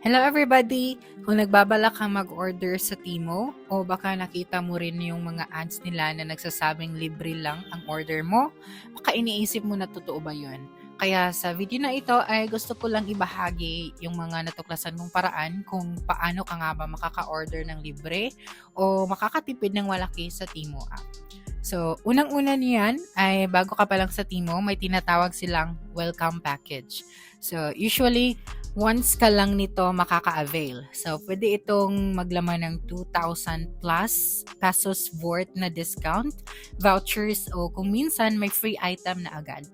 Hello everybody! Kung nagbabalak kang mag-order sa Timo o baka nakita mo rin yung mga ads nila na nagsasabing libre lang ang order mo, baka iniisip mo na totoo ba yun. Kaya sa video na ito ay gusto ko lang ibahagi yung mga natuklasan mong paraan kung paano ka nga ba makaka-order ng libre o makakatipid ng malaki sa Timo app. So, unang-una niyan ay bago ka pa lang sa Timo, may tinatawag silang welcome package. So, usually, once ka lang nito makaka-avail. So, pwede itong maglaman ng 2,000 plus pesos worth na discount, vouchers, o kung minsan may free item na agad.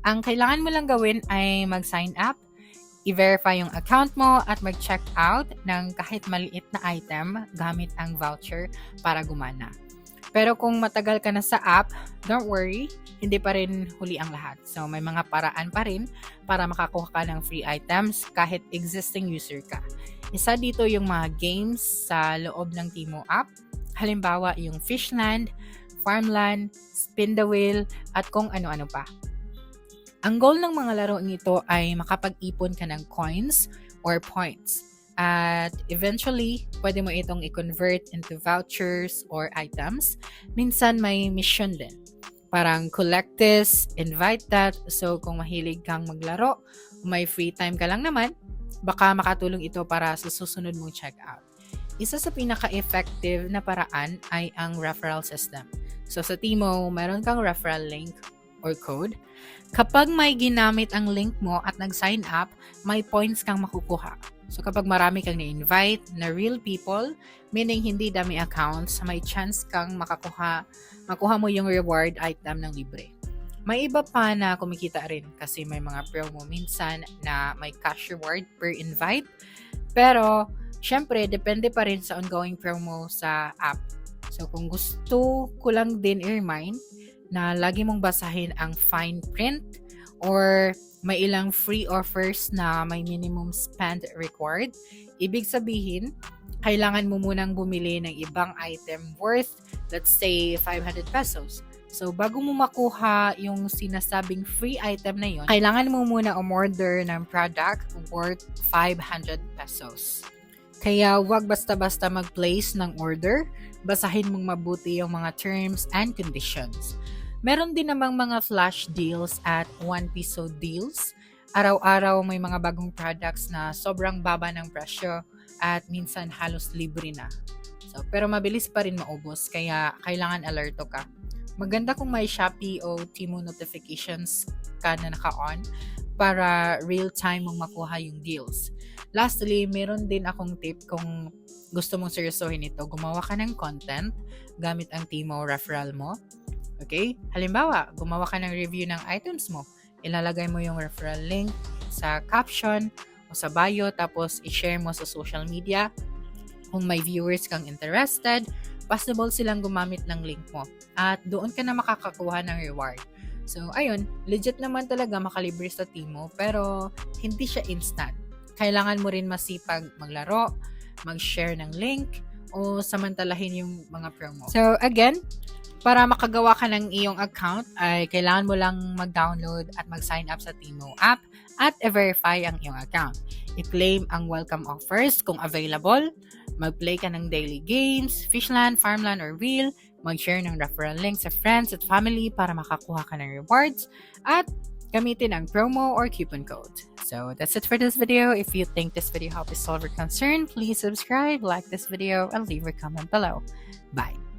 Ang kailangan mo lang gawin ay mag-sign up, i-verify yung account mo at mag-check out ng kahit maliit na item gamit ang voucher para gumana. Pero kung matagal ka na sa app, don't worry, hindi pa rin huli ang lahat. So may mga paraan pa rin para makakuha ka ng free items kahit existing user ka. Isa dito yung mga games sa loob ng Timo app. Halimbawa yung Fishland, Farmland, Spin the Wheel, at kung ano-ano pa. Ang goal ng mga laruing ito ay makapag-ipon ka ng coins or points. At eventually, pwede mo itong i-convert into vouchers or items. Minsan may mission din. Parang collect this, invite that. So kung mahilig kang maglaro, may free time ka lang naman, baka makatulong ito para sa susunod mong checkout. Isa sa pinaka-effective na paraan ay ang referral system. So sa Timo, meron kang referral link or code. Kapag may ginamit ang link mo at nag-sign up, may points kang makukuha. So kapag marami kang na-invite na real people, meaning hindi dummy accounts, may chance kang makuha mo yung reward item ng libre. May iba pa na kumikita rin kasi may mga promo minsan na may cash reward per invite. Pero, syempre, depende pa rin sa ongoing promo sa app. So kung gusto ko lang din i-remind na lagi mong basahin ang fine print or may ilang free offers na may minimum spend required. Ibig sabihin, kailangan mo munang bumili ng ibang item worth, let's say, 500 pesos. So, bago mo makuha yung sinasabing free item na yun, kailangan mo muna umorder ng product worth 500 pesos. Kaya huwag basta-basta mag-place ng order, basahin mong mabuti yung mga terms and conditions. Meron din namang mga flash deals at 1 peso deals. Araw-araw may mga bagong products na sobrang baba ng presyo at minsan halos libre na. So, pero mabilis pa rin maubos kaya kailangan alerto ka. Maganda kung may Shopee o Timo notifications ka na naka-on para real-time mong makuha yung deals. Lastly, meron din akong tip kung gusto mong seryosohin ito. Gumawa ka ng content gamit ang Timo referral mo. Okay? Halimbawa, gumawa ka ng review ng items mo. Ilalagay mo yung referral link sa caption o sa bio tapos i-share mo sa social media. Kung may viewers kang interested, possible silang gumamit ng link mo. At doon ka na makakakuha ng reward. So, ayun, legit naman talaga makalibre sa Timo pero hindi siya instant. Kailangan mo rin masipag maglaro, mag-share ng link o samantalahin yung mga promo. So, again, para makagawa ka ng iyong account ay kailangan mo lang mag-download at mag-sign up sa Timo app at i-verify ang iyong account. I-claim ang welcome offers kung available, mag-play ka ng daily games, Fishland, Farmland, or Wheel, mag-share ng referral link sa friends at family para makakuha ka ng rewards, at gamitin ang promo or coupon code. So that's it for this video. If you think this video helped you solve your concern, please subscribe, like this video, and leave a comment below. Bye!